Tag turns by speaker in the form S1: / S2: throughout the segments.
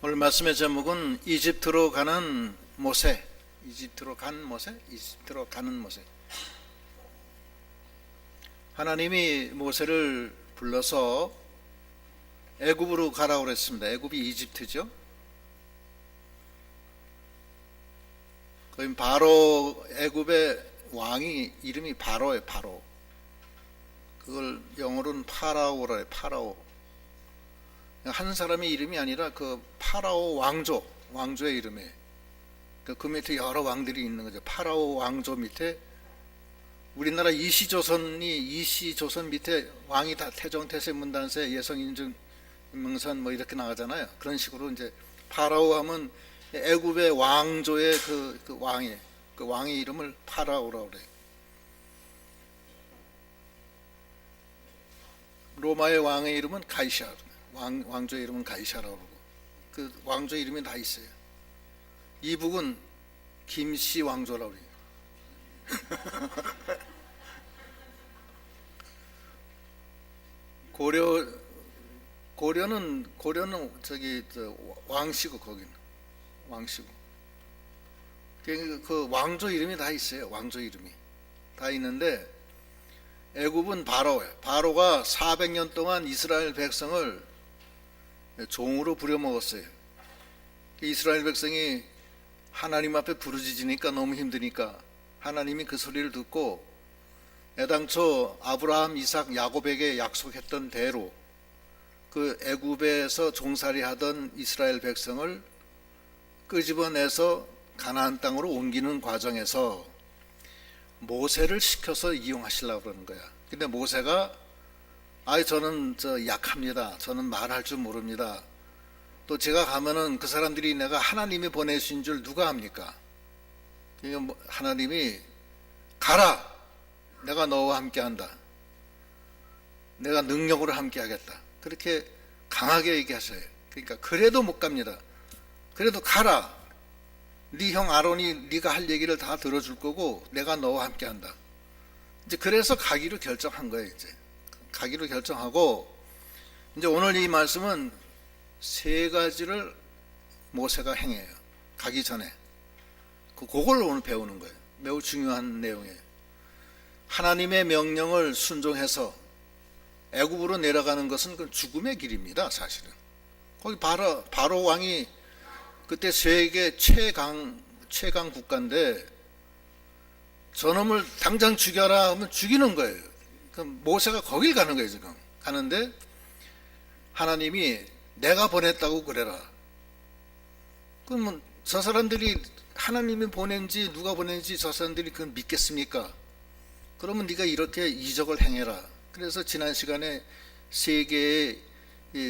S1: 오늘 말씀의 제목은 이집트로 가는 모세. 이집트로 가는 모세. 하나님이 모세를 불러서 애굽으로 가라고 그랬습니다. 애굽이 이집트죠. 거기 바로, 애굽의 왕이 이름이 바로예요. 바로. 그걸 영어로는 파라오라 해요. 파라오. 한 사람의 이름이 아니라 그 파라오 왕조의 이름이에요. 그 밑에 여러 왕들이 있는 거죠. 파라오 왕조 밑에 우리나라 이시조선 밑에 왕이 다 태종, 태세, 문단세, 예성, 인증, 명산 뭐 이렇게 나가잖아요. 그런 식으로 이제 파라오 하면 애굽의 왕조의 그 왕의 이름을 파라오라고 그래요. 로마의 왕의 이름은 가이사. 왕조의 이름은 가이사라고 그러고, 그 왕조 이름이 다 있어요. 이북은 김씨 왕조라고 그래요. 고려는 왕씨고, 거기는 왕씨고. 그 왕조 이름이 다 있어요. 왕조 이름이 다 있는데, 애굽은 바로예요. 바로가 400년 동안 이스라엘 백성을 종으로 부려먹었어요. 이스라엘 백성이 하나님 앞에 부르짖으니까 너무 힘드니까 하나님이 그 소리를 듣고 애당초 아브라함, 이삭, 야곱에게 약속했던 대로 그 애굽에서 종살이 하던 이스라엘 백성을 끄집어내서 가나안 땅으로 옮기는 과정에서 모세를 시켜서 이용하시려고 그러는 거야. 근데 모세가 저는 약합니다. 저는 말할 줄 모릅니다. 또 제가 가면은 그 사람들이 내가 하나님이 보내신 줄 누가 합니까? 하나님이 가라! 내가 너와 함께 한다. 내가 능력으로 함께 하겠다. 그렇게 강하게 얘기하셔요. 그러니까 그래도 못 갑니다. 그래도 가라. 네 형 아론이 네가 할 얘기를 다 들어줄 거고 내가 너와 함께 한다. 이제 그래서 가기로 결정한 거예요. 가기로 결정하고, 이제 오늘 이 말씀은 세 가지를 모세가 행해요. 가기 전에. 그걸 오늘 배우는 거예요. 매우 중요한 내용이에요. 하나님의 명령을 순종해서 애굽으로 내려가는 것은 그 죽음의 길입니다. 사실은 거기 바로 왕이 그때 세계 최강 국가인데 저놈을 당장 죽여라 하면 죽이는 거예요. 그럼 모세가 거길 가는 거예요. 지금 가는데 하나님이 내가 보냈다고 그래라. 그러면 저 사람들이 하나님이 보낸지 누가 보낸지 저 사람들이 그걸 믿겠습니까? 그러면 네가 이렇게 이적을 행해라. 그래서 지난 시간에 세 개의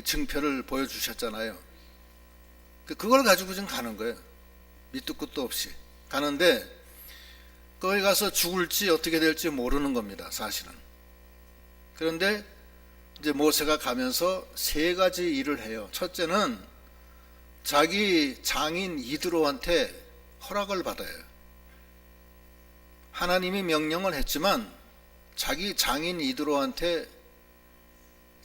S1: 증표를 보여주셨잖아요. 그걸 가지고 지금 가는 거예요. 밑도 끝도 없이 가는데 거기 가서 죽을지 어떻게 될지 모르는 겁니다. 사실은. 그런데 이제 모세가 가면서 세 가지 일을 해요. 첫째는 자기 장인 이드로한테 허락을 받아요. 하나님이 명령을 했지만 자기 장인 이드로한테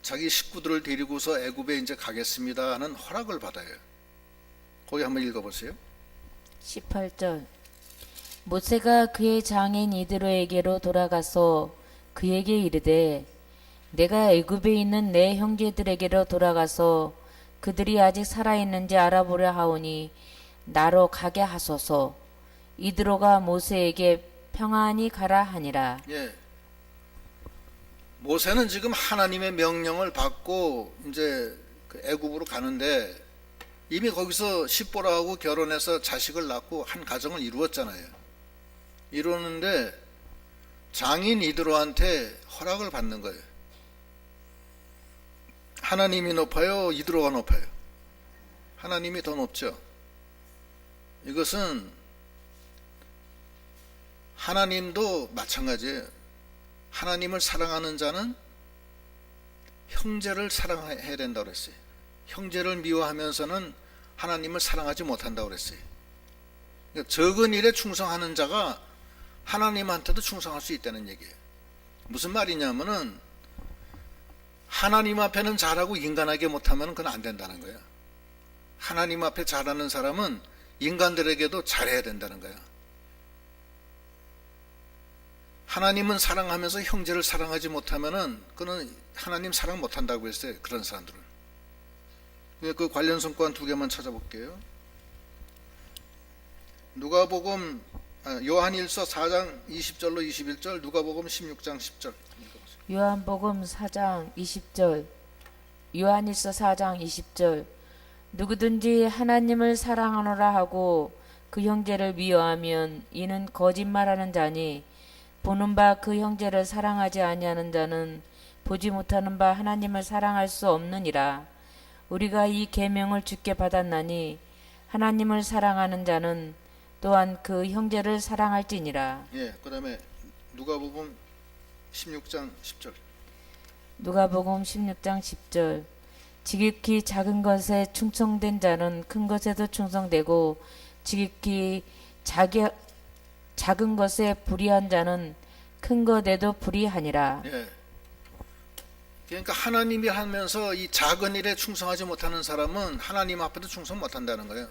S1: 자기 식구들을 데리고서 애굽에 이제 가겠습니다 하는 허락을 받아요. 거기 한번 읽어보세요.
S2: 18절. 모세가 그의 장인 이드로에게로 돌아가서 그에게 이르되 내가 애굽에 있는 내 형제들에게로 돌아가서 그들이 아직 살아있는지 알아보려 하오니 나로 가게 하소서. 이드로가 모세에게 평안히 가라 하니라.
S1: 예. 모세는 지금 하나님의 명령을 받고 이제 그 애굽으로 가는데 이미 거기서 십보라하고 결혼해서 자식을 낳고 한 가정을 이루었잖아요. 이루었는데 장인 이드로한테 허락을 받는 거예요. 하나님이 높아요? 이드로가 높아요? 하나님이 더 높죠. 이것은 하나님도 마찬가지예요. 하나님을 사랑하는 자는 형제를 사랑해야 된다고 그랬어요. 형제를 미워하면서는 하나님을 사랑하지 못한다고 그랬어요. 그러니까 적은 일에 충성하는 자가 하나님한테도 충성할 수 있다는 얘기예요. 무슨 말이냐면은 하나님 앞에는 잘하고 인간에게 못하면 그건 안 된다는 거예요. 하나님 앞에 잘하는 사람은 인간들에게도 잘해야 된다는 거야. 하나님은 사랑하면서 형제를 사랑하지 못하면은 그는 하나님 사랑 못한다고 했어요. 그런 사람들은. 그 관련 성과 두 개만 찾아볼게요. 누가복음 요한일서 4장 20절로 21절, 누가복음 16장 10절.
S2: 요한복음 4장 20절, 요한일서 4장 20절. 누구든지 하나님을 사랑하노라 하고 그 형제를 미워하면 이는 거짓말하는 자니 보는 바 그 형제를 사랑하지 아니하는 자는 보지 못하는 바 하나님을 사랑할 수 없느니라. 우리가 이 계명을 주께 받았나니 하나님을 사랑하는 자는 또한 그 형제를 사랑할지니라.
S1: 예, 그다음에 누가복음 16장 10절.
S2: 누가복음 16장 10절. 지극히 작은 것에 충성된 자는 큰 것에도 충성되고 지극히 작은 것에 불의한 자는 큰 것에도 불의하니라.
S1: 예. 그러니까 하나님이 하면서 이 작은 일에 충성하지 못하는 사람은 하나님 앞에도 충성 못한다는 거예요.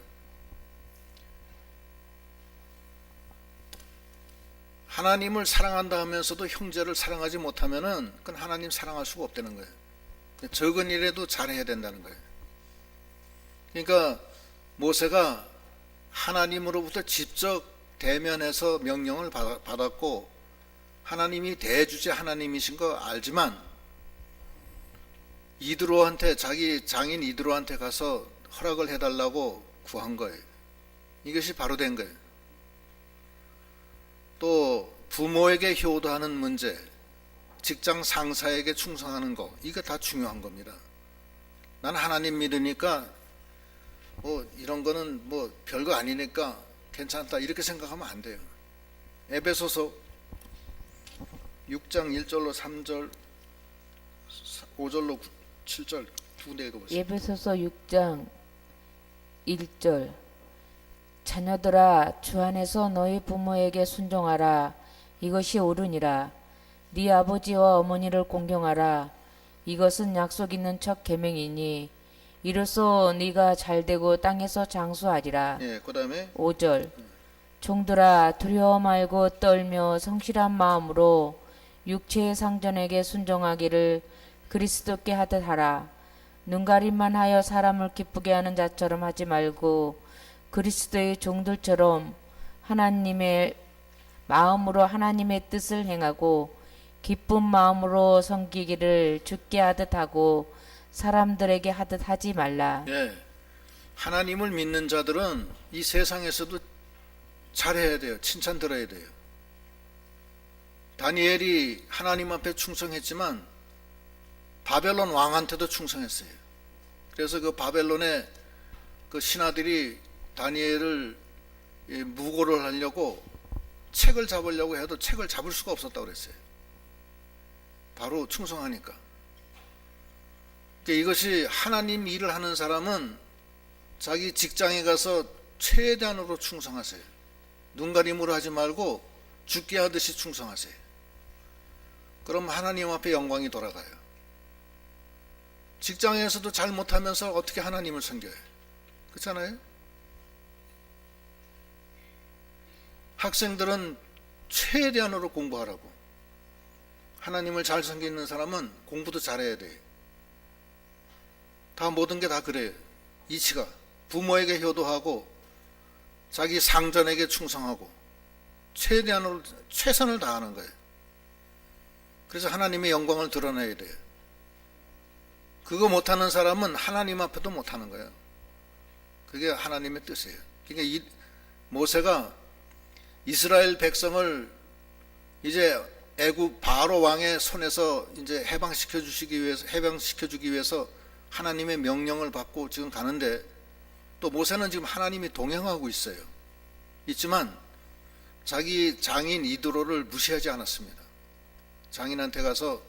S1: 하나님을 사랑한다 하면서도 형제를 사랑하지 못하면은 그건 하나님 사랑할 수가 없다는 거예요. 적은 일에도 잘해야 된다는 거예요. 그러니까 모세가 하나님으로부터 직접 대면해서 명령을 받았고 하나님이 대주제 하나님이신 거 알지만 이드로한테, 자기 장인 이드로한테 가서 허락을 해달라고 구한 거예요. 이것이 바로 된 거예요. 또 부모에게 효도하는 문제, 직장 상사에게 충성하는 거, 이거 다 중요한 겁니다. 난 하나님 믿으니까 뭐 이런 거는 뭐 별거 아니니까 괜찮다 이렇게 생각하면 안 돼요. 에베소서 6장 1절로 3절 5절로 7절 두 군데 읽어보세요.
S2: 에베소서 6장 1절. 자녀들아 주 안에서 너희 부모에게 순종하라. 이것이 옳으니라. 네 아버지와 어머니를 공경하라. 이것은 약속 있는 첫 계명이니 이로써 네가 잘되고 땅에서 장수하리라.
S1: 예, 그다음에
S2: 5절. 종들아 두려워 말고 떨며 성실한 마음으로 육체의 상전에게 순종하기를 그리스도께 하듯 하라. 눈가림만 하여 사람을 기쁘게 하는 자처럼 하지 말고 그리스도의 종들처럼 하나님의 마음으로 하나님의 뜻을 행하고 기쁜 마음으로 섬기기를 주께 하듯 하고 사람들에게 하듯 하지 말라.
S1: 예, 하나님을 믿는 자들은 이 세상에서도 잘해야 돼요. 칭찬 들어야 돼요. 다니엘이 하나님 앞에 충성했지만 바벨론 왕한테도 충성했어요. 그래서 그 바벨론의 그 신하들이 다니엘을 무고를 하려고 책을 잡으려고 해도 책을 잡을 수가 없었다고 그랬어요. 바로 충성하니까. 그러니까 이것이 하나님 일을 하는 사람은 자기 직장에 가서 최대한으로 충성하세요. 눈가림으로 하지 말고 죽게 하듯이 충성하세요. 그럼 하나님 앞에 영광이 돌아가요. 직장에서도 잘 못하면서 어떻게 하나님을 섬겨요? 그렇잖아요? 학생들은 최대한으로 공부하라고. 하나님을 잘 섬기는 사람은 공부도 잘해야 돼요. 다 모든 게 다 그래요. 이치가 부모에게 효도하고 자기 상전에게 충성하고 최대한으로 최선을 다하는 거예요. 그래서 하나님의 영광을 드러내야 돼요. 그거 못하는 사람은 하나님 앞에도 못하는 거예요. 그게 하나님의 뜻이에요. 그러니까 모세가 이스라엘 백성을 이제 애굽 바로 왕의 손에서 이제 해방시켜 주기 위해서 하나님의 명령을 받고 지금 가는데 또 모세는 지금 하나님이 동행하고 있지만 자기 장인 이드로를 무시하지 않았습니다. 장인한테 가서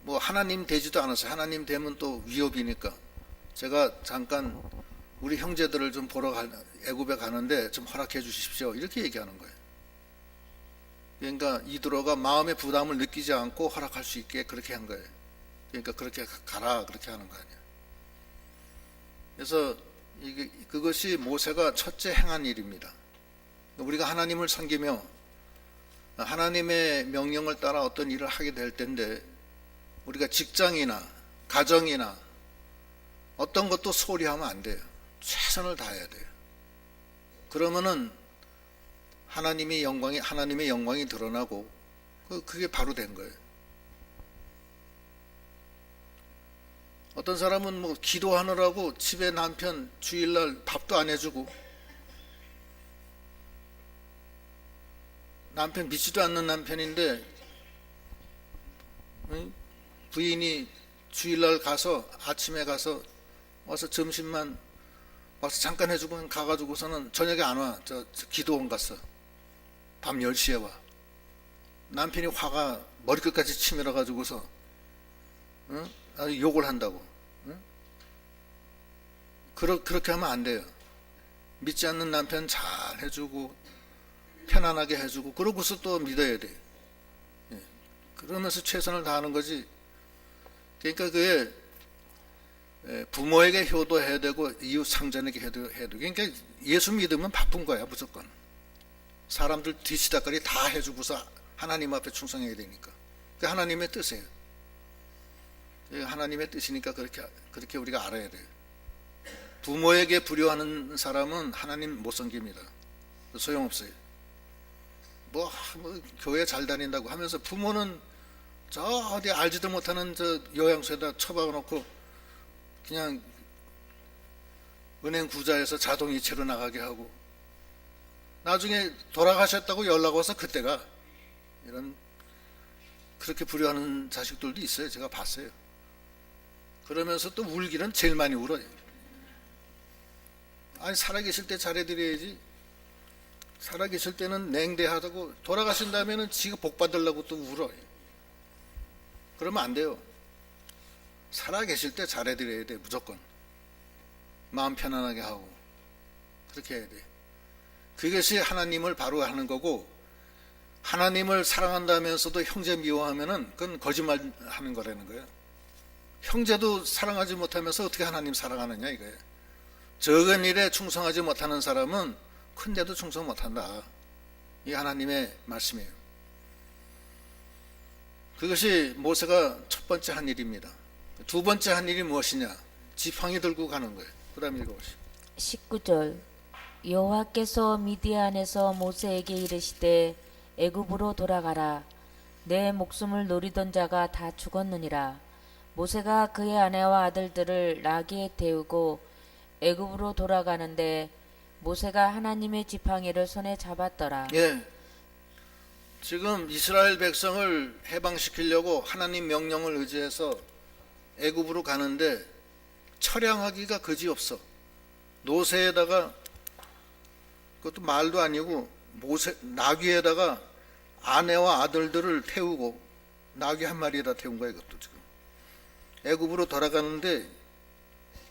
S1: 뭐 하나님 되지도 않았어요. 하나님 되면 또 위협이니까 제가 잠깐 우리 형제들을 좀 보러 애굽에 가는데 좀 허락해 주십시오. 이렇게 얘기하는 거예요. 그러니까 이드로가 마음의 부담을 느끼지 않고 허락할 수 있게 그렇게 한 거예요. 그러니까 그렇게 가라 그렇게 하는 거 아니야. 그래서 그것이 모세가 첫째 행한 일입니다. 우리가 하나님을 섬기며 하나님의 명령을 따라 어떤 일을 하게 될 텐데, 우리가 직장이나 가정이나 어떤 것도 소홀히 하면 안 돼요. 최선을 다해야 돼요. 그러면은 하나님의 영광이 드러나고, 그게 바로 된 거예요. 어떤 사람은 뭐 기도하느라고 집에 남편 주일날 밥도 안 해주고, 남편 믿지도 않는 남편인데 부인이 주일날 가서 아침에 가서 와서 점심만 와서 잠깐 해주고 가가지고서는 저녁에 안 와. 저 기도원 갔어. 밤 10시에 와. 남편이 화가 머리끝까지 치밀어 가지고서 욕을 한다고. 그렇게 하면 안 돼요. 믿지 않는 남편 잘 해주고 편안하게 해주고, 그러고서 또 믿어야 돼. 그러면서 최선을 다하는 거지. 그러니까 그게 부모에게 효도해야 되고 이웃 상전에게 해야 되고, 그러니까 예수 믿으면 바쁜 거야 무조건. 사람들 뒤치다거리 다 해주고서 하나님 앞에 충성해야 되니까. 그 하나님의 뜻이에요. 하나님의 뜻이니까 그렇게 우리가 알아야 돼요. 부모에게 불효하는 사람은 하나님 못 섬깁니다. 소용없어요. 뭐 교회 잘 다닌다고 하면서 부모는 저 어디 알지도 못하는 저 요양소에다 처박아 놓고 그냥 은행 구좌에서 자동이체로 나가게 하고, 나중에 돌아가셨다고 연락 와서 그때가 이런 그렇게 불효하는 자식들도 있어요. 제가 봤어요. 그러면서 또 울기는 제일 많이 울어요. 아니 살아계실 때 잘해드려야지. 살아계실 때는 냉대하다고, 돌아가신 다음에는 지가 복 받으려고 또 울어요. 그러면 안 돼요. 살아계실 때 잘해드려야 돼. 무조건 마음 편안하게 하고 그렇게 해야 돼. 그것이 하나님을 바로 하는 거고, 하나님을 사랑한다면서도 형제 미워하면은 그건 거짓말 하는 거라는 거예요. 형제도 사랑하지 못하면서 어떻게 하나님 사랑하느냐 이거예요. 적은 일에 충성하지 못하는 사람은 큰 데도 충성 못한다. 이게 하나님의 말씀이에요. 그것이 모세가 첫 번째 한 일입니다. 두 번째 한 일이 무엇이냐? 지팡이 들고 가는 거예요. 그 다음 읽어보시죠.
S2: 19절. 여호와께서 미디안에서 모세에게 이르시되 애굽으로 돌아가라. 내 목숨을 노리던 자가 다 죽었느니라. 모세가 그의 아내와 아들들을 나귀에 태우고 애굽으로 돌아가는데 모세가 하나님의 지팡이를 손에 잡았더라.
S1: 예. 지금 이스라엘 백성을 해방시키려고 하나님 명령을 의지해서 애굽으로 가는데 처량하기가 그지없어. 노새에다가, 그것도 말도 아니고 나귀에다가 아내와 아들들을 태우고, 나귀 한 마리에다 태운 거야 이것도. 지금 애굽으로 돌아가는데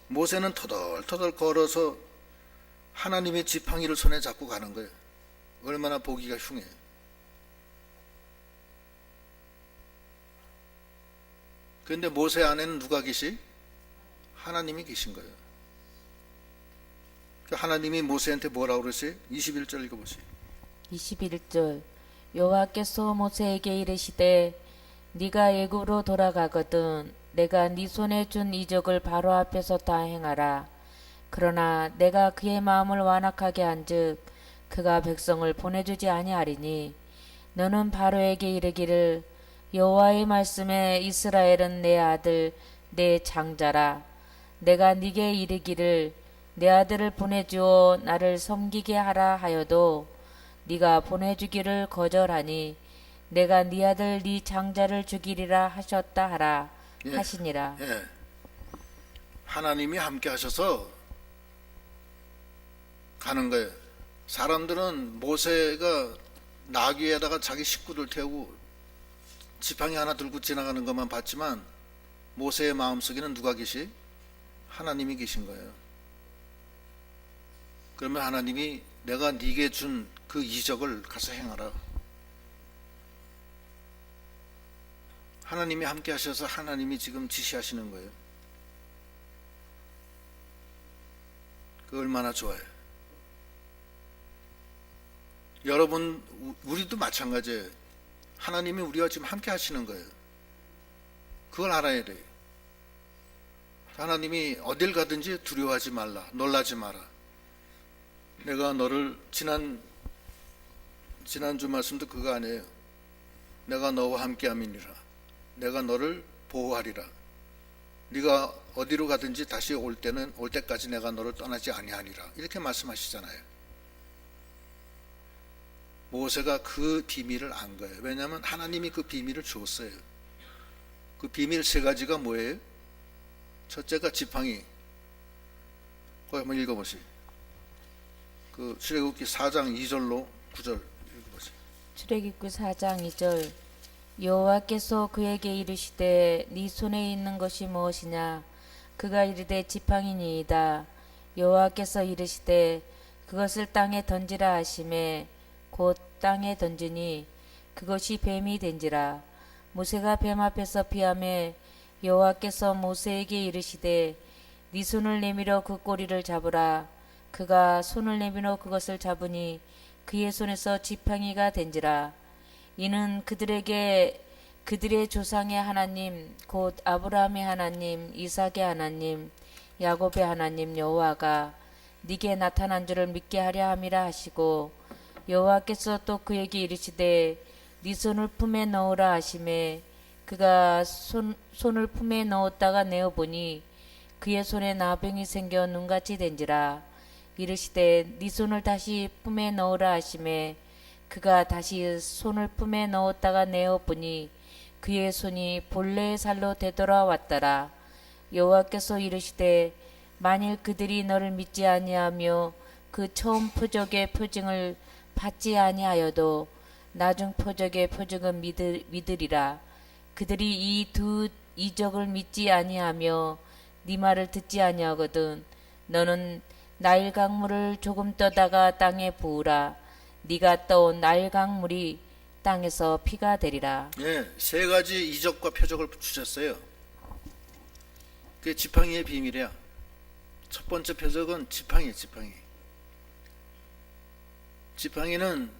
S1: 모세는 터덜터덜 걸어서 하나님의 지팡이를 손에 잡고 가는 거예요. 얼마나 보기가 흉해. 그런데 모세 안에는 누가 계시? 하나님이 계신 거예요. 하나님이 모세한테 뭐라고 그러세요? 21절 읽어보세요.
S2: 21절. 여호와께서 모세에게 이르시되 네가 애굽으로 돌아가거든 내가 네 손에 준 이적을 바로 앞에서 다 행하라. 그러나 내가 그의 마음을 완악하게 한즉 그가 백성을 보내주지 아니하리니 너는 바로에게 이르기를 여호와의 말씀에 이스라엘은 내 아들 내 장자라. 내가 네게 이르기를 내 아들을 보내주어 나를 섬기게 하라 하여도 네가 보내주기를 거절하니 내가 네 아들 네 장자를 죽이리라 하셨다 하라 하시니라.
S1: 예. 하나님이 함께 하셔서 가는 거예요. 사람들은 모세가 나귀에다가 자기 식구들 태우고 지팡이 하나 들고 지나가는 것만 봤지만 모세의 마음속에는 누가 계시? 하나님이 계신 거예요. 그러면 하나님이 내가 네게 준 그 이적을 가서 행하라. 하나님이 함께 하셔서 하나님이 지금 지시하시는 거예요. 그 얼마나 좋아요. 여러분, 우리도 마찬가지예요. 하나님이 우리와 지금 함께 하시는 거예요. 그걸 알아야 돼요. 하나님이 어딜 가든지 두려워하지 말라, 놀라지 마라. 내가 너를 지난주 말씀도 그거 아니에요. 내가 너와 함께함이니라. 내가 너를 보호하리라. 네가 어디로 가든지 다시 올 때까지 내가 너를 떠나지 아니하니라. 이렇게 말씀하시잖아요. 모세가 그 비밀을 안 거예요. 왜냐하면 하나님이 그 비밀을 주었어요. 그 비밀 세 가지가 뭐예요? 첫째가 지팡이. 거기 한번 읽어보세요. 그 출애굽기 4장 2절로 9절 읽어보세요.
S2: 출애굽기 4장 2절 여호와께서 그에게 이르시되 네 손에 있는 것이 무엇이냐? 그가 이르되 지팡이니이다. 여호와께서 이르시되 그것을 땅에 던지라 하시매 곧 땅에 던지니 그것이 뱀이 된지라. 모세가 뱀 앞에서 피하매 여호와께서 모세에게 이르시되 네 손을 내밀어 그 꼬리를 잡으라. 그가 손을 내밀어 그것을 잡으니 그의 손에서 지팡이가 된지라. 이는 그들에게 그들의 조상의 하나님 곧 아브라함의 하나님 이삭의 하나님 야곱의 하나님 여호와가 네게 나타난 줄을 믿게 하려 함이라 하시고 여호와께서 또 그에게 이르시되 네 손을 품에 넣으라 하시매 그가 손을 품에 넣었다가 내어보니 그의 손에 나병이 생겨 눈같이 된지라. 이르시되 네 손을 다시 품에 넣으라 하시매 그가 다시 손을 품에 넣었다가 내어보니 그의 손이 본래의 살로 되돌아왔더라. 여호와께서 이르시되 만일 그들이 너를 믿지 아니하며 그 처음 표적의 표징을 받지 아니하여도 나중 표적의 표징은 믿으리라. 그들이 이 두 이적을 믿지 아니하며 네 말을 듣지 아니하거든 너는 나일 강물을 조금 떠다가 땅에 부으라. 네가 떠온 나일 강물이 땅에서 피가 되리라.
S1: 예, 세 가지 이적과 표적을 주셨어요. 그게 지팡이의 비밀이야. 첫 번째 표적은 지팡이에요. 지팡이는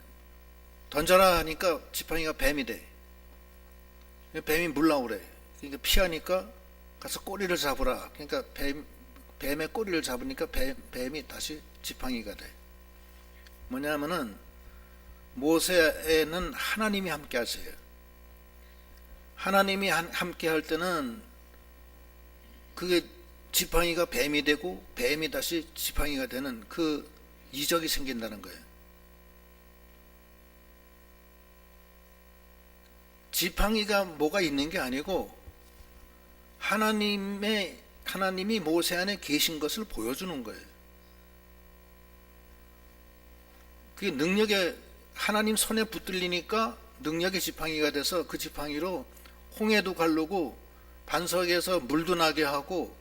S1: 던져라 하니까 지팡이가 뱀이 돼. 뱀이 물나오래. 그러니까 피하니까 가서 꼬리를 잡으라. 그러니까 뱀의 꼬리를 잡으니까 뱀이 다시 지팡이가 돼. 뭐냐면은 모세에는 하나님이 함께 하세요. 하나님이 함께 할 때는 그게 지팡이가 뱀이 되고 뱀이 다시 지팡이가 되는 그 이적이 생긴다는 거예요. 지팡이가 뭐가 있는 게 아니고 하나님이 모세 안에 계신 것을 보여주는 거예요. 그게 능력의 하나님 손에 붙들리니까 능력의 지팡이가 돼서 그 지팡이로 홍해도 가르고 반석에서 물도 나게 하고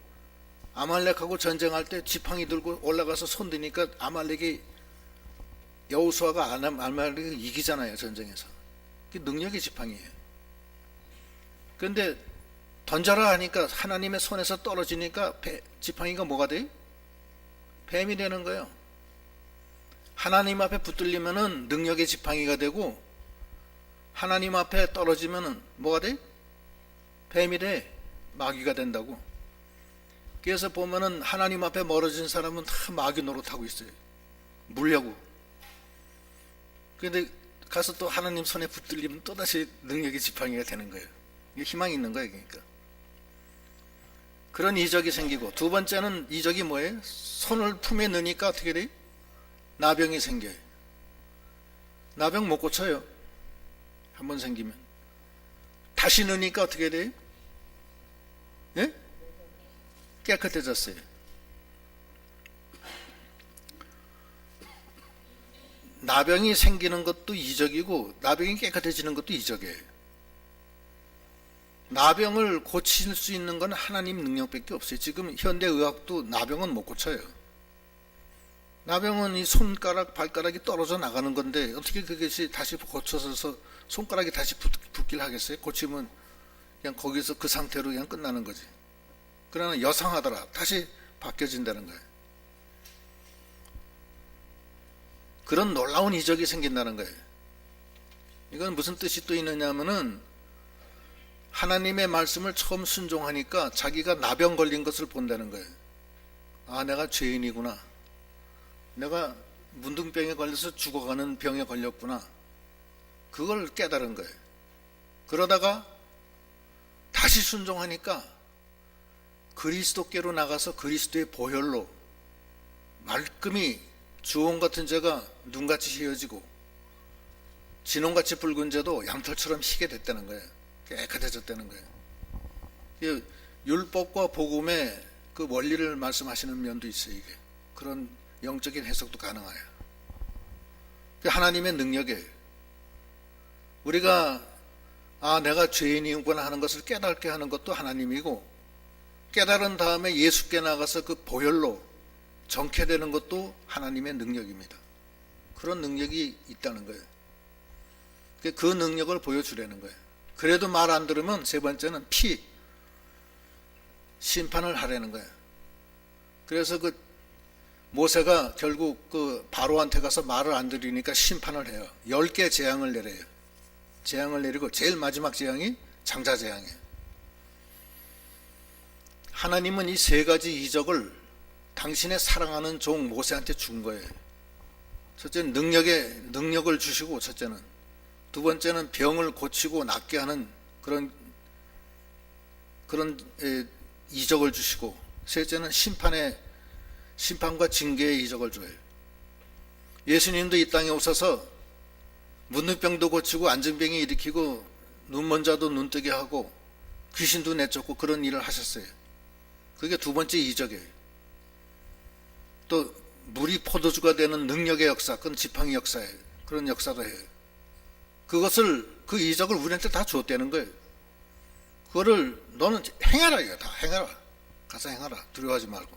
S1: 아말렉하고 전쟁할 때 지팡이 들고 올라가서 손 드니까 아말렉이 여호수아가 아말렉을 이기잖아요. 전쟁에서. 그게 능력의 지팡이에요. 그런데 던져라 하니까 하나님의 손에서 떨어지니까 지팡이가 뭐가 돼요? 뱀이 되는 거예요. 하나님 앞에 붙들리면은 능력의 지팡이가 되고 하나님 앞에 떨어지면은 뭐가 돼? 뱀이 돼. 마귀가 된다고. 그래서 보면은 하나님 앞에 멀어진 사람은 다 마귀 노릇하고 있어요. 물려고. 그런데 가서 또 하나님 손에 붙들리면 또다시 능력의 지팡이가 되는 거예요. 이게 희망이 있는 거예요. 그러니까. 그런 이적이 생기고 두 번째는 이적이 뭐예요? 손을 품에 넣으니까 어떻게 돼요? 나병이 생겨요. 나병 못 고쳐요. 한번 생기면. 다시 넣으니까 어떻게 돼요? 예? 깨끗해졌어요. 나병이 생기는 것도 이적이고 나병이 깨끗해지는 것도 이적이에요. 나병을 고칠 수 있는 건 하나님 능력밖에 없어요. 지금 현대의학도 나병은 못 고쳐요. 나병은 이 손가락, 발가락이 떨어져 나가는 건데 어떻게 그것이 다시 고쳐서 손가락이 다시 붙길 하겠어요? 고치면 그냥 거기서 그 상태로 그냥 끝나는 거지. 그러나 여상하더라. 다시 바뀌어진다는 거예요. 그런 놀라운 이적이 생긴다는 거예요. 이건 무슨 뜻이 또 있느냐 하면은 하나님의 말씀을 처음 순종하니까 자기가 나병 걸린 것을 본다는 거예요. 아, 내가 죄인이구나. 내가 문둥병에 걸려서 죽어가는 병에 걸렸구나. 그걸 깨달은 거예요. 그러다가 다시 순종하니까 그리스도께로 나가서 그리스도의 보혈로 말끔히 주홍 같은 죄가 눈같이 희어지고 진홍같이 붉은 죄도 양털처럼 희게 됐다는 거예요. 깨끗해졌다는 거예요. 율법과 복음의 그 원리를 말씀하시는 면도 있어요. 이게 그런 영적인 해석도 가능해요. 하나님의 능력이에요. 우리가 내가 죄인이구나 하는 것을 깨닫게 하는 것도 하나님이고, 깨달은 다음에 예수께 나가서 그 보혈로 정케되는 것도 하나님의 능력입니다. 그런 능력이 있다는 거예요. 그 능력을 보여주려는 거예요. 그래도 말 안 들으면 세 번째는 심판을 하려는 거예요. 그래서 그 모세가 결국 그 바로한테 가서 말을 안 들으니까 심판을 해요. 10개 재앙을 내려요. 재앙을 내리고 제일 마지막 재앙이 장자 재앙이에요. 하나님은 이 세 가지 이적을 당신의 사랑하는 종 모세한테 준 거예요. 첫째는 능력을 주시고, 첫째는. 두 번째는 병을 고치고 낫게 하는 그런 이적을 주시고, 셋째는 심판과 징계의 이적을 줘요. 예수님도 이 땅에 오셔서 문둥병도 고치고 안증병이 일으키고 눈먼 자도 눈뜨게 하고 귀신도 내쫓고 그런 일을 하셨어요. 그게 두 번째 이적이에요. 또 물이 포도주가 되는 능력의 역사, 그건 지팡이 역사예요. 그런 역사도 해요. 그 이적을 우리한테 다 줬다는 거예요. 그거를 너는 행하라, 이거 다 행하라. 가서 행하라. 두려워하지 말고.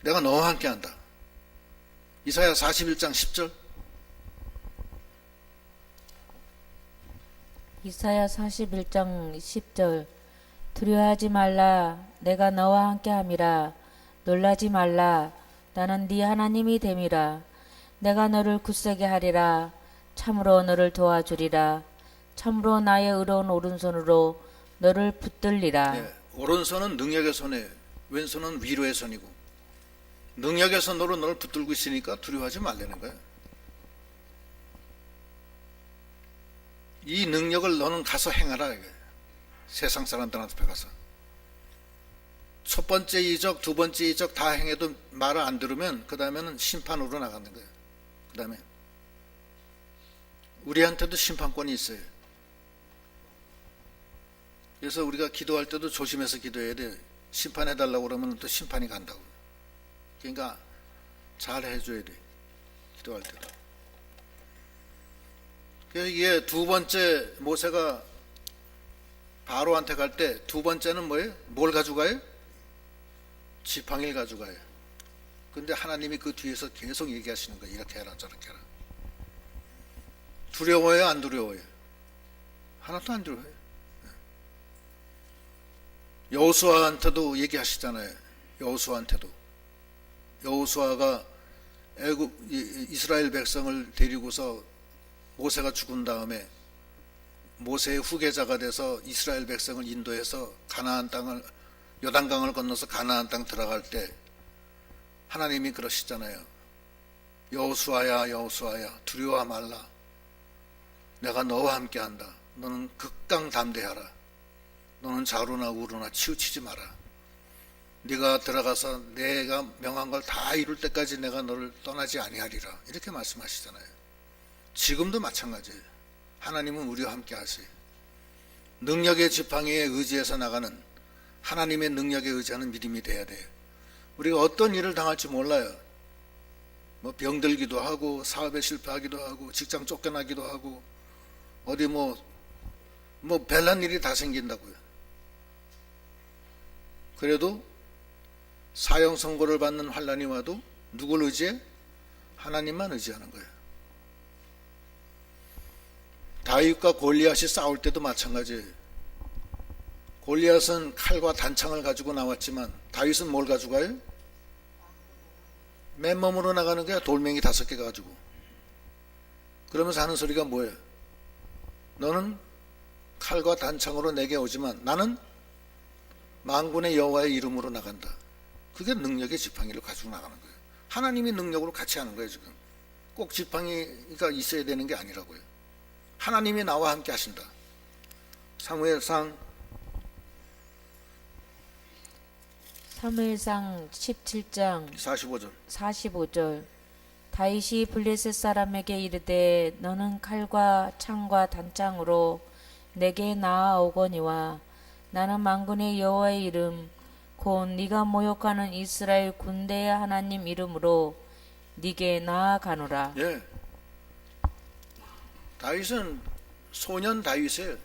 S1: 내가 너와 함께 한다. 이사야 41장 10절.
S2: 이사야 41장 10절. 두려워하지 말라. 내가 너와 함께 함이라. 놀라지 말라. 나는 네 하나님이 됨이라. 내가 너를 굳세게 하리라. 참으로 너를 도와주리라. 참으로 나의 의로운 오른손으로 너를 붙들리라.
S1: 네, 오른손은 능력의 손이에요. 왼손은 위로의 손이고, 능력의 손으로 너를 붙들고 있으니까 두려워하지 말라는 거예요. 이 능력을 너는 가서 행하라, 이거예요. 세상 사람들 앞에 가서. 첫 번째 이적, 두 번째 이적 다 행해도 말을 안 들으면 그 다음에는 심판으로 나가는 거예요. 그 다음에 우리한테도 심판권이 있어요. 그래서 우리가 기도할 때도 조심해서 기도해야 돼요. 심판해달라고 그러면 또 심판이 간다고. 그러니까 잘 해줘야 돼, 기도할 때도. 그래서 이게 두 번째, 모세가 바로한테 갈 때 두 번째는 뭐예요? 뭘 가져가요? 지팡이를 가져가요. 근데 하나님이 그 뒤에서 계속 얘기하시는 거예요. 이렇게 해라, 저렇게 해라. 두려워요, 안 두려워요? 하나도 안 두려워요. 여호수아한테도 얘기하시잖아요. 여호수아가 이스라엘 백성을 데리고서 모세가 죽은 다음에 모세의 후계자가 돼서 이스라엘 백성을 인도해서 가나안 땅을, 요단강을 건너서 가나안 땅 들어갈 때 하나님이 그러시잖아요. 여호수아야, 여호수아야, 두려워 말라. 내가 너와 함께 한다. 너는 극강담대하라. 너는 좌로나 우로나 치우치지 마라. 네가 들어가서 내가 명한 걸 다 이룰 때까지 내가 너를 떠나지 아니하리라. 이렇게 말씀하시잖아요. 지금도 마찬가지예요. 하나님은 우리와 함께 하세요. 능력의 지팡이에 의지해서 나가는, 하나님의 능력에 의지하는 믿음이 돼야 돼요. 우리가 어떤 일을 당할지 몰라요. 뭐 병들기도 하고, 사업에 실패하기도 하고, 직장 쫓겨나기도 하고, 어디 뭐 별난 일이 다 생긴다고요. 그래도 사형 선고를 받는 환난이 와도 누굴 의지해? 하나님만 의지하는 거예요. 다윗과 골리앗이 싸울 때도 마찬가지예요. 골리앗은 칼과 단창을 가지고 나왔지만 다윗은 뭘 가져가요? 맨몸으로 나가는 거야. 돌멩이 5개 가지고. 그러면서 하는 소리가 뭐예요? 너는 칼과 단창으로 내게 오지만 나는 만군의 여호와의 이름으로 나간다. 그게 능력의 지팡이를 가지고 나가는 거예요. 하나님이 능력으로 같이 하는 거예요. 지금 꼭 지팡이가 있어야 되는 게 아니라고요. 하나님이 나와 함께 하신다. 사무엘상
S2: 17장
S1: 45절
S2: 45절 다윗이 블레셋 사람에게 이르되 너는 칼과 창과 단창으로 내게 나아오거니와 나는 만군의 여호와의 이름 곧 네가 모욕하는 이스라엘 군대의 하나님 이름으로 네게 나아가노라.
S1: 예. 다윗은 소년 다윗이에요.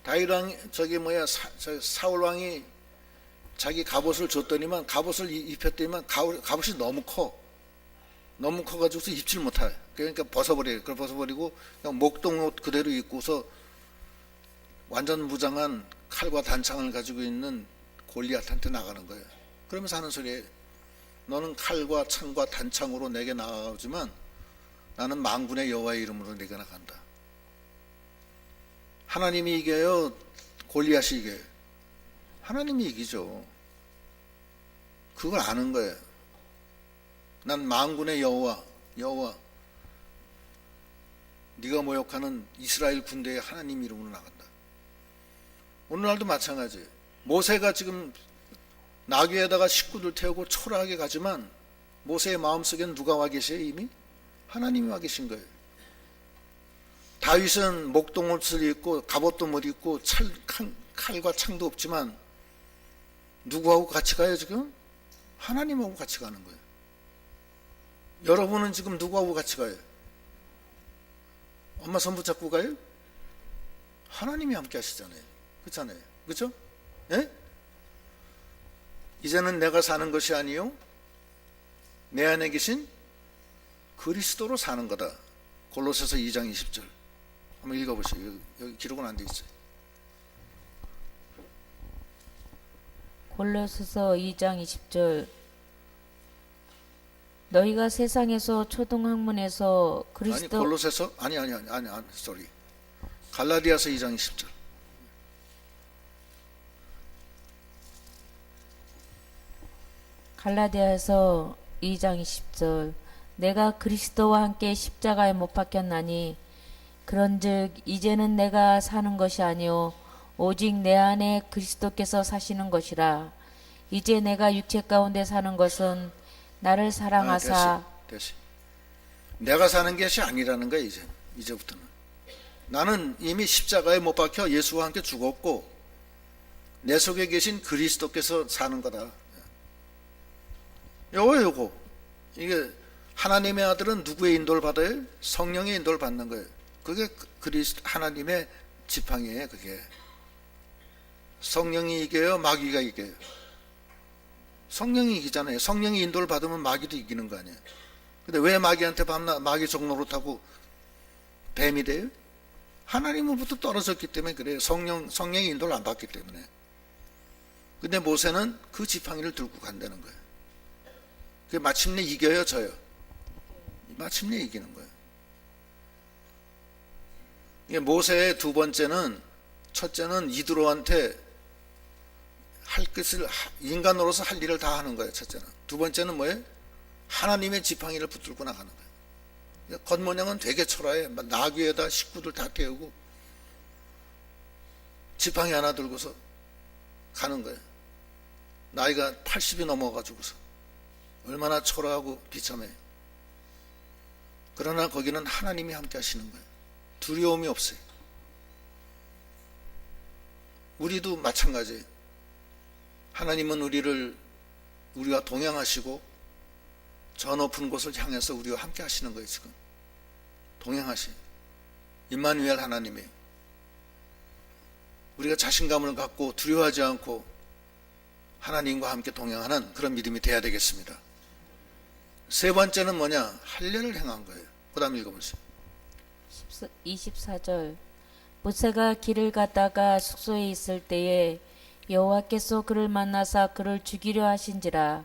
S1: 다윗 왕 사울 왕이 자기 갑옷을 줬더니만 갑옷을 입혔더니만 갑옷이 너무 커가지고서 입질 못해. 그러니까 벗어버려요. 그걸 벗어버리고 그냥 목동옷 그대로 입고서 완전 무장한 칼과 단창을 가지고 있는 골리앗한테 나가는 거예요. 그러면서 하는 소리예요. 너는 칼과 창과 단창으로 내게 나아오지만 나는 만군의 여호와의 이름으로 내게 나간다. 하나님이 이겨요? 골리앗이 이겨요? 하나님이 이기죠. 그걸 아는 거예요. 난 만군의 여호와 네가 모욕하는 이스라엘 군대의 하나님 이름으로 나간다. 오늘날도 마찬가지예요. 모세가 지금 나귀에다가 식구들 태우고 초라하게 가지만 모세의 마음속에는 누가 와 계세요? 이미? 하나님이 와 계신 거예요. 다윗은 목동옷을 입고 갑옷도 못 입고 칼과 창도 없지만 누구하고 같이 가요 지금? 하나님하고 같이 가는 거예요. 여러분은 지금 누구하고 같이 가요? 엄마 손 붙잡고 가요? 하나님이 함께 하시잖아요. 그렇잖아요. 그렇죠? 예? 이제는 내가 사는 것이 아니요 내 안에 계신 그리스도로 사는 거다. 골로새서 2장 20절 한번 읽어보세요. 여기 기록은 안 돼 있어요.
S2: 골로새서 2장 20절 너희가 세상에서 초등학문에서 그리스도
S1: 아니 골로새서 아니 sorry. 갈라디아서 2장 20절
S2: 갈라디아서 2장 20절 내가 그리스도와 함께 십자가에 못 박혔나니 그런즉 이제는 내가 사는 것이 아니요 오직 내 안에 그리스도께서 사시는 것이라. 이제 내가 육체 가운데 사는 것은 나를 사랑하사
S1: 됐어. 내가 사는 것이 아니라는 거야. 이제부터는 나는 이미 십자가에 못 박혀 예수와 함께 죽었고 내 속에 계신 그리스도께서 사는 거다. 요거 이게 하나님의 아들은 누구의 인도를 받아요? 성령의 인도를 받는 거예요. 그게 하나님의 지팡이에요. 그게 성령이 이겨요? 마귀가 이겨요? 성령이 이기잖아요. 성령이 인도를 받으면 마귀도 이기는 거 아니에요. 근데 왜 마귀한테 밤낮 마귀 종노릇하고 뱀이 돼요? 하나님으로부터 떨어졌기 때문에 그래요. 성령의 인도를 안 받기 때문에. 근데 모세는 그 지팡이를 들고 간다는 거예요. 그게 마침내 이겨요, 져요? 마침내 이기는 거예요. 이게 모세의 두 번째는, 첫째는 이드로한테 할 것을 인간으로서 할 일을 다 하는 거예요. 첫째는. 두 번째는 뭐예요? 하나님의 지팡이를 붙들고 나가는 거예요. 겉모양은 되게 초라해. 나귀에다 식구들 다 태우고 지팡이 하나 들고서 가는 거예요. 나이가 80이 넘어가지고서 얼마나 초라하고 비참해. 그러나 거기는 하나님이 함께 하시는 거예요. 두려움이 없어요. 우리도 마찬가지예요. 하나님은 우리와 동행하시고 저 높은 곳을 향해서 우리와 함께 하시는 거예요. 지금 동행하시 임마누엘 하나님이에요. 우리가 자신감을 갖고 두려워하지 않고 하나님과 함께 동행하는 그런 믿음이 돼야 되겠습니다. 세 번째는 뭐냐? 할례를 행한 거예요. 그 다음 읽어보세요.
S2: 24절 모세가 길을 가다가 숙소에 있을 때에 여호와께서 그를 만나사 그를 죽이려 하신지라.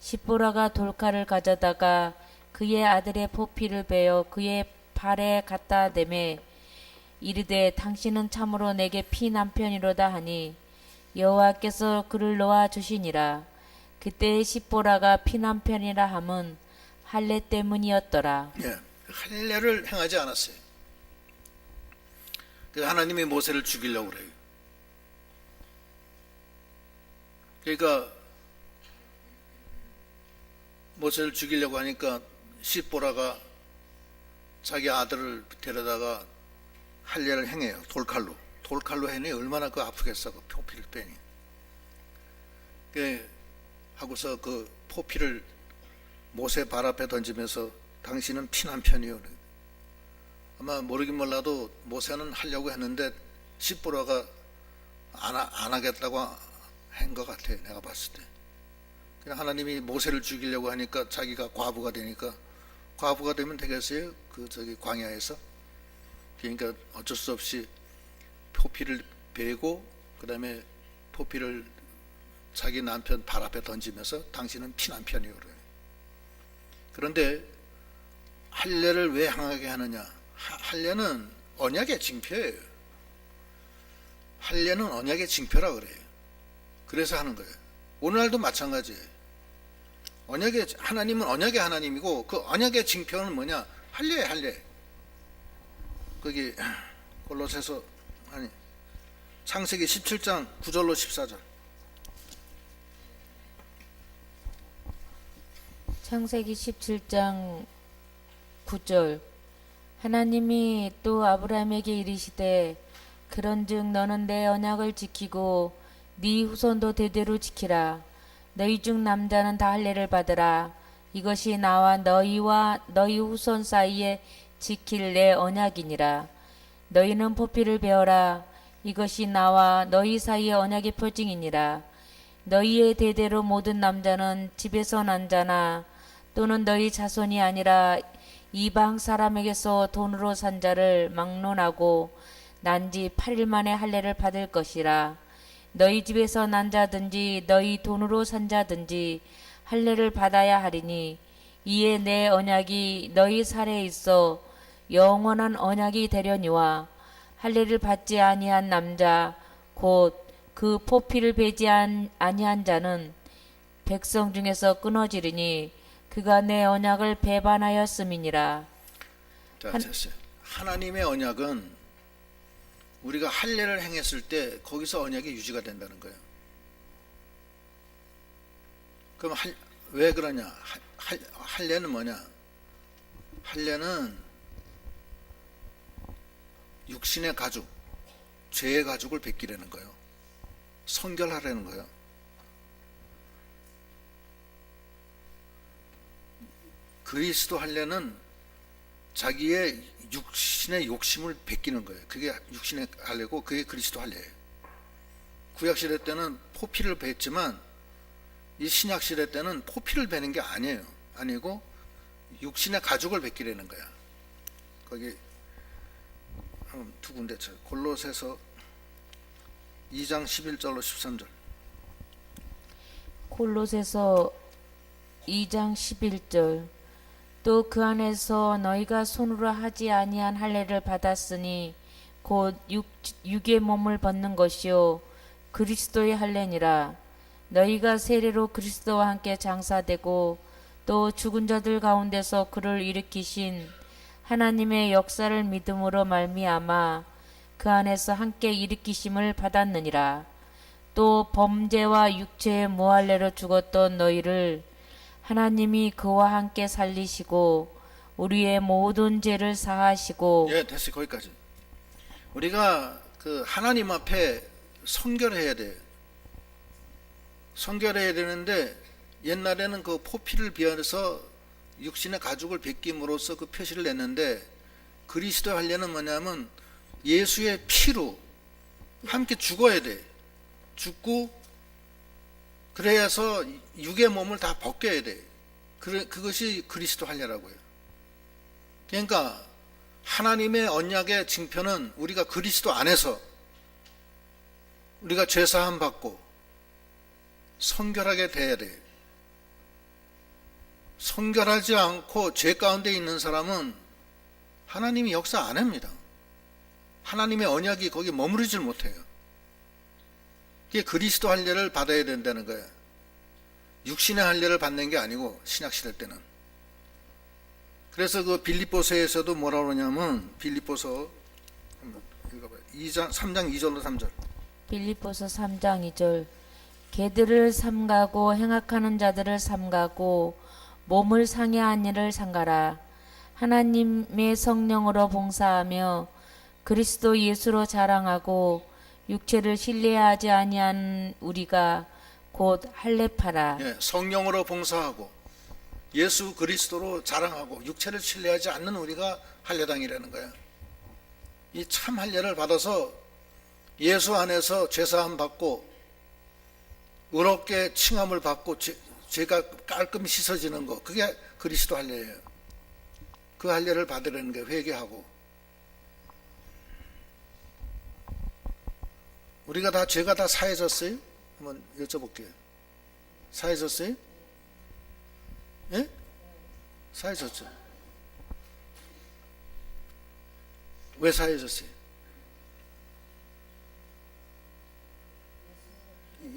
S2: 십보라가 돌칼을 가져다가 그의 아들의 포피를 베어 그의 발에 갖다 대매 이르되 당신은 참으로 내게 피남편이로다 하니 여호와께서 그를 놓아 주시니라. 그때의 십보라가 피남편이라 함은 할례 때문이었더라.
S1: 예, 할례를 행하지 않았어요. 그래서 하나님이 모세를 죽이려고 그래요. 그러니까 모세를 죽이려고 하니까 십보라가 자기 아들을 데려다가 할례를 행해요. 돌칼로 해니 얼마나 그 아프겠어. 그 포피를 빼니. 하고서 그 포피를 모세 발 앞에 던지면서 당신은 피남편이요. 아마 모르긴 몰라도 모세는 하려고 했는데 십보라가 안 하겠다고 한 것 같아. 내가 봤을 때. 그냥 하나님이 모세를 죽이려고 하니까 자기가 과부가 되니까 과부가 되면 되겠어요? 광야에서. 그러니까 어쩔 수 없이 포피를 베고 그다음에 포피를 자기 남편 발 앞에 던지면서 당신은 피남편이요. 그런데 할례를 왜 행하게 하느냐? 할례는 언약의 징표예요. 할례는 언약의 징표라 그래요. 그래서 하는 거예요. 오늘날도 마찬가지예요. 하나님은 언약의 하나님이고 그 언약의 징표는 뭐냐? 할례예요, 할례. 거기 골로새서 창세기 17장 9절로 14절.
S2: 창세기 17장 9절. 하나님이 또 아브라함에게 이르시되 그런즉 너는 내 언약을 지키고 네 후손도 대대로 지키라. 너희 중 남자는 다 할례를 받으라. 이것이 나와 너희와 너희 후손 사이에 지킬 내 언약이니라. 너희는 포피를 베어라. 이것이 나와 너희 사이의 언약의 표징이니라. 너희의 대대로 모든 남자는 집에서 난 자나 또는 너희 자손이 아니라 이방 사람에게서 돈으로 산 자를 막론하고 난지 8일 만에 할례를 받을 것이라. 너희 집에서 난 자든지 너희 돈으로 산 자든지 할례를 받아야 하리니 이에 내 언약이 너희 살에 있어 영원한 언약이 되려니와 할례를 받지 아니한 남자 곧 그 포피를 베지 아니한 자는 백성 중에서 끊어지리니 그가 내 언약을 배반하였음이니라.
S1: 자, 됐어요. 하나님의 언약은 우리가 할례를 행했을 때 거기서 언약이 유지가 된다는 거예요. 그럼 왜 그러냐? 할례는 뭐냐? 할례는 육신의 가죽, 죄의 가죽을 벗기려는 거예요. 성결하려는 거예요. 그리스도 할례는 자기의 육신의 욕심을 벗기는 거예요. 그게 육신의 할례고 그게 그리스도 할례예요. 구약시대 때는 포피를 뱄지만 이 신약시대 때는 포피를 베는 게 아니고 육신의 가죽을 벗기려는 거야. 거기 두 군데 쳐. 골로새서 2장 11절로 13절.
S2: 골로새서 2장 11절. 또 그 안에서 너희가 손으로 하지 아니한 할례를 받았으니 곧 육의 몸을 벗는 것이요 그리스도의 할례니라. 너희가 세례로 그리스도와 함께 장사되고 또 죽은 자들 가운데서 그를 일으키신 하나님의 역사를 믿음으로 말미암아 그 안에서 함께 일으키심을 받았느니라. 또 범죄와 육체의 무할례로 죽었던 너희를 하나님이 그와 함께 살리시고 우리의 모든 죄를 사하시고.
S1: 예, 됐어요. 거기까지. 우리가 그 하나님 앞에 성결해야 돼. 성결해야 되는데 옛날에는 그 포피를 비워서 육신의 가죽을 벗김으로써 그 표시를 냈는데 그리스도 할례는 뭐냐면 예수의 피로 함께 죽어야 돼. 죽고 그래서 육의 몸을 다 벗겨야 돼. 그것이 그리스도 할례라고요. 그러니까 하나님의 언약의 징표는 우리가 그리스도 안에서 우리가 죄사함 받고 성결하게 돼야 돼. 성결하지 않고 죄 가운데 있는 사람은 하나님이 역사 안 합니다. 하나님의 언약이 거기 머무르질 못해요. 그게 그리스도 할례를 받아야 된다는 거예요. 육신의 할례를 받는 게 아니고 신약시대 때는. 그래서 그 빌립보서에서도 뭐라 그러냐면 빌립보서 3장 2절로 3절.
S2: 빌립보서 3장 2절. 개들을 삼가고 행악하는 자들을 삼가고 몸을 상해한 일을 삼가라. 하나님의 성령으로 봉사하며 그리스도 예수로 자랑하고 육체를 신뢰하지 아니한 우리가 곧 할례파라.
S1: 예, 성령으로 봉사하고 예수 그리스도로 자랑하고 육체를 신뢰하지 않는 우리가 할례당이라는 거야. 이 참 할례를 받아서 예수 안에서 죄사함 받고 의롭게 칭함을 받고 죄가 깔끔히 씻어지는 거, 그게 그리스도 할례예요. 그 할례를 받으려는 게 회개하고. 우리가 다 죄가 다 사해졌어요? 한번 여쭤볼게요. 사해졌어요? 예? 사해졌죠. 왜 사해졌어요?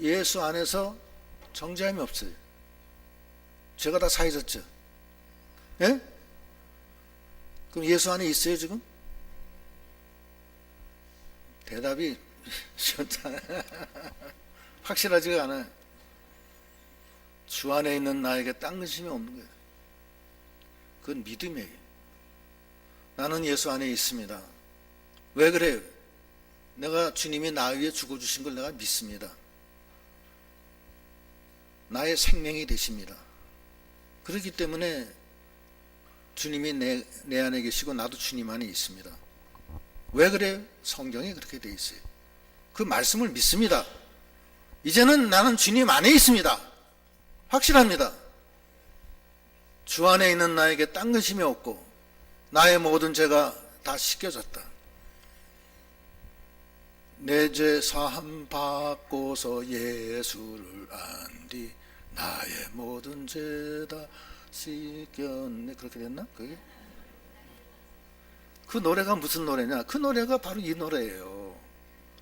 S1: 예수 안에서 정죄함이 없어요. 죄가 다 사해졌죠. 예? 그럼 예수 안에 있어요 지금? 대답이 확실하지가 않아요. 주 안에 있는 나에게 딴 근심이 없는 거예요. 그건 믿음이에요. 나는 예수 안에 있습니다. 왜 그래요? 내가 주님이 나 위해 죽어주신 걸 내가 믿습니다. 나의 생명이 되십니다. 그렇기 때문에 주님이 내 안에 계시고 나도 주님 안에 있습니다. 왜 그래요? 성경이 그렇게 돼 있어요. 그 말씀을 믿습니다. 이제는 나는 주님 안에 있습니다. 확실합니다. 주 안에 있는 나에게 딴 근심이 없고 나의 모든 죄가 다 씻겨졌다. 내 죄 사함 받고서 예수를 안 뒤 나의 모든 죄 다 씻겼네. 그렇게 됐나? 그게? 그 노래가 무슨 노래냐? 그 노래가 바로 이 노래예요.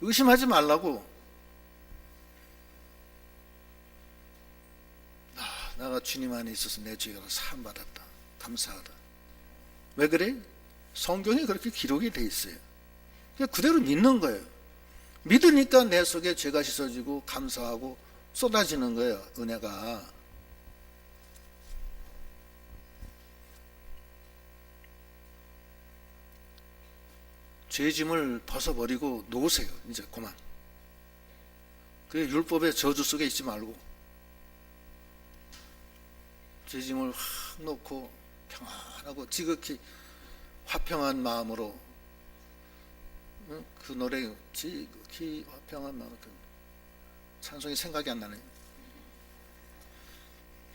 S1: 의심하지 말라고. 내가 주님 안에 있어서 내 죄가 사함 받았다. 감사하다. 왜 그래? 성경에 그렇게 기록이 돼 있어요. 그냥 그대로 믿는 거예요. 믿으니까 내 속에 죄가 씻어지고 감사하고 쏟아지는 거예요. 은혜가. 죄짐을 벗어버리고 놓으세요. 이제 그만. 그 율법의 저주 속에 있지 말고 죄짐을 확 놓고 평안하고 지극히 화평한 마음으로, 그 노래 지극히 화평한 마음으로, 찬송이 생각이 안 나네요.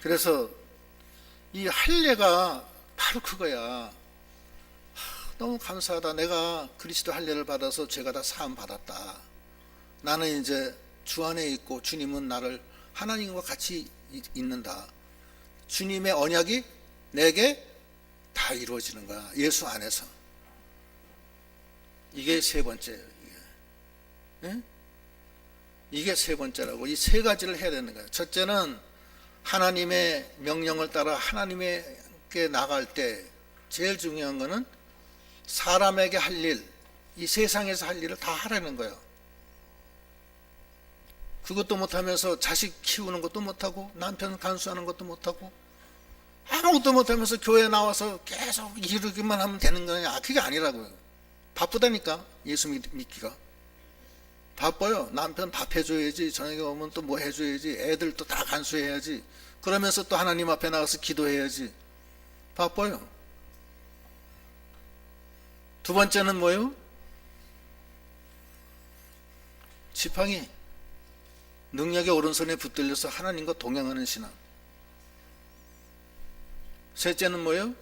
S1: 그래서 이 할례가 바로 그거야. 너무 감사하다. 내가 그리스도 할례를 받아서 죄가 다 사함 받았다. 나는 이제 주 안에 있고 주님은 나를 하나님과 같이 있는다. 주님의 언약이 내게 다 이루어지는 거야. 예수 안에서. 이게 세 번째예요. 예? 이게 세 번째라고. 이 세 가지를 해야 되는 거예요. 첫째는 하나님의 명령을 따라 하나님께 나갈 때 제일 중요한 거는 사람에게 할 일, 이 세상에서 할 일을 다 하라는 거예요. 그것도 못하면서 자식 키우는 것도 못하고 남편 간수하는 것도 못하고 아무것도 못하면서 교회 나와서 계속 이루기만 하면 되는 거냐? 그게 아니라고요. 바쁘다니까. 예수 믿기가 바빠요. 남편 밥 해줘야지, 저녁에 오면 또 뭐 해줘야지, 애들 또 다 간수해야지, 그러면서 또 하나님 앞에 나가서 기도해야지. 바빠요. 두 번째는 뭐예요? 지팡이, 능력의 오른손에 붙들려서 하나님과 동행하는 신앙. 셋째는 뭐예요?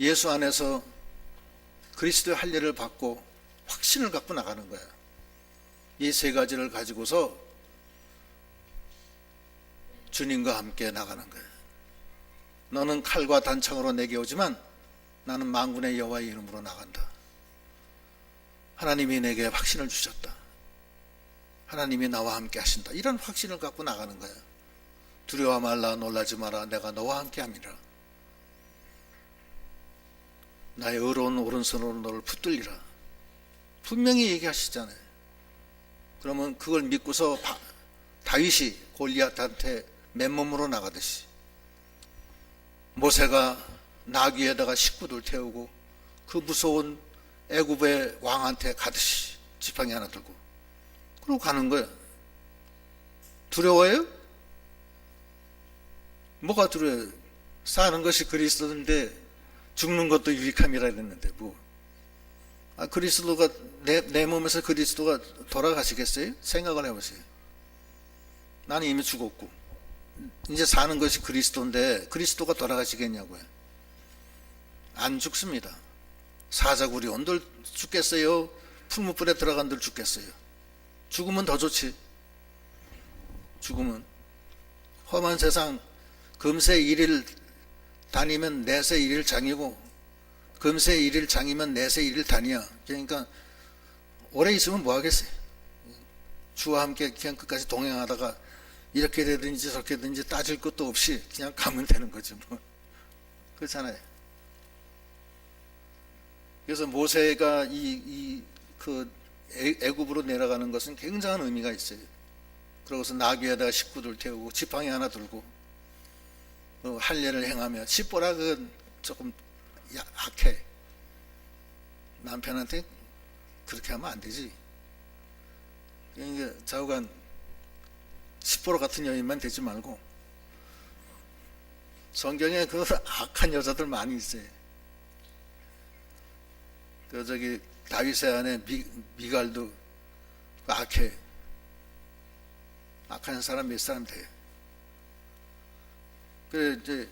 S1: 예수 안에서 그리스도의 할례를 받고 확신을 갖고 나가는 거야. 이 세 가지를 가지고서 주님과 함께 나가는 거예요. 너는 칼과 단창으로 내게 오지만 나는 만군의 여호와의 이름으로 나간다. 하나님이 내게 확신을 주셨다. 하나님이 나와 함께 하신다. 이런 확신을 갖고 나가는 거야. 두려워 말라, 놀라지 마라, 내가 너와 함께 함이라. 나의 의로운 오른손으로 너를 붙들리라. 분명히 얘기하시잖아요. 그러면 그걸 믿고서 다윗이 골리앗한테 맨몸으로 나가듯이 모세가 나귀에다가 식구들 태우고 그 무서운 애굽의 왕한테 가듯이 지팡이 하나 들고 그러고 가는 거예요. 두려워요? 뭐가 두려워요? 사는 것이 그리스도인데 죽는 것도 유익함이라 그랬는데 뭐. 그리스도가 내 몸에서 그리스도가 돌아가시겠어요? 생각을 해보세요. 나는 이미 죽었고 이제 사는 것이 그리스도인데 그리스도가 돌아가시겠냐고요. 안 죽습니다. 사자구리 온들 죽겠어요? 풀무불에 들어간들 죽겠어요? 죽으면 더 좋지. 죽으면 험한 세상 금세 1일 다니면 내세 1일 장이고 금세 1일 장이면 내세 1일 단이야. 그러니까 오래 있으면 뭐 하겠어요? 주와 함께 그냥 끝까지 동행하다가 이렇게 되든지 저렇게 되든지 따질 것도 없이 그냥 가면 되는 거지 뭐. 그렇잖아요. 그래서 모세가 그 애굽으로 내려가는 것은 굉장한 의미가 있어요. 그러고서 나귀에다가 식구들 태우고 지팡이 하나 들고 할례를 행하며 시보락은 조금 약해. 남편한테 그렇게 하면 안 되지. 그러니까 좌우간 시보라 같은 여인만 되지 말고 성경에 그 악한 여자들 많이 있어요. 그 저기 다윗의 아내 미갈도 악해. 악한 사람 몇 사람 돼. 그래 이제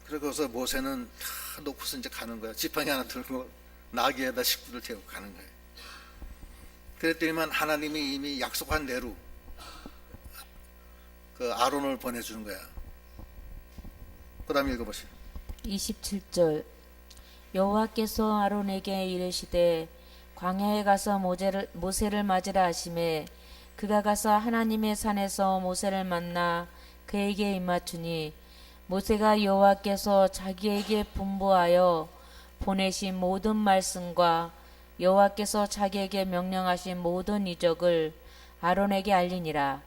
S1: 그러고서 모세는 다 놓고서 이제 가는 거야. 지팡이 하나 들고 나귀에다 식구들 태우고 가는 거예요. 그랬더니만 하나님이 이미 약속한 대로 그 아론을 보내주는 거야. 그 다음 읽어보세요.
S2: 27절 여호와께서 아론에게 이르시되 광야에 가서 모세를 맞으라 하시매 그가 가서 하나님의 산에서 모세를 만나 그에게 입맞추니 모세가 여호와께서 자기에게 분부하여 보내신 모든 말씀과 여호와께서 자기에게 명령하신 모든 이적을 아론에게 알리니라.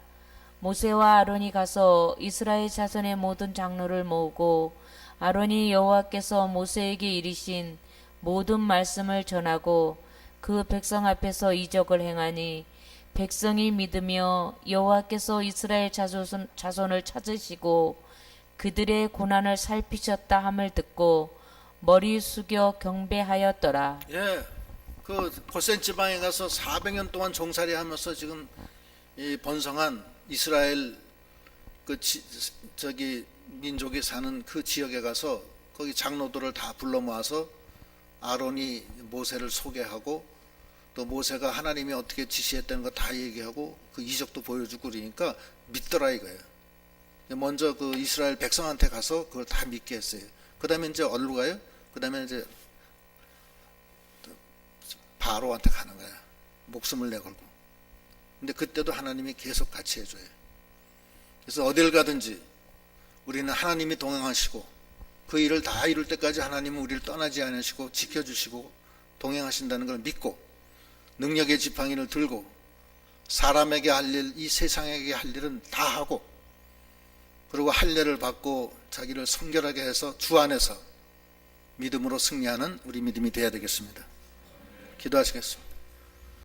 S2: 모세와 아론이 가서 이스라엘 자손의 모든 장로를 모으고 아론이 여호와께서 모세에게 이르신 모든 말씀을 전하고 그 백성 앞에서 이적을 행하니 백성이 믿으며 여호와께서 이스라엘 자손을 찾으시고 그들의 고난을 살피셨다 함을 듣고 머리 숙여 경배하였더라.
S1: 예, 그 고센 지방에 가서 400년 동안 종살이 하면서 지금 이 번성한 이스라엘 그 저기 민족이 사는 그 지역에 가서 거기 장로들을 다 불러 모아서 아론이 모세를 소개하고 또 모세가 하나님이 어떻게 지시했다는 거 다 얘기하고 그 이적도 보여주고 그러니까 믿더라 이거예요. 먼저 그 이스라엘 백성한테 가서 그걸 다 믿게 했어요. 그 다음에 이제 어디로 가요? 그 다음에 이제 바로한테 가는 거야. 목숨을 내걸고. 근데 그때도 하나님이 계속 같이 해줘요. 그래서 어딜 가든지 우리는 하나님이 동행하시고 그 일을 다 이룰 때까지 하나님은 우리를 떠나지 않으시고 지켜주시고 동행하신다는 걸 믿고 능력의 지팡이를 들고 사람에게 할 일, 이 세상에게 할 일은 다 하고 그리고 할례를 받고 자기를 성결하게 해서 주 안에서 믿음으로 승리하는 우리 믿음이 되어야 되겠습니다. 기도하시겠습니다.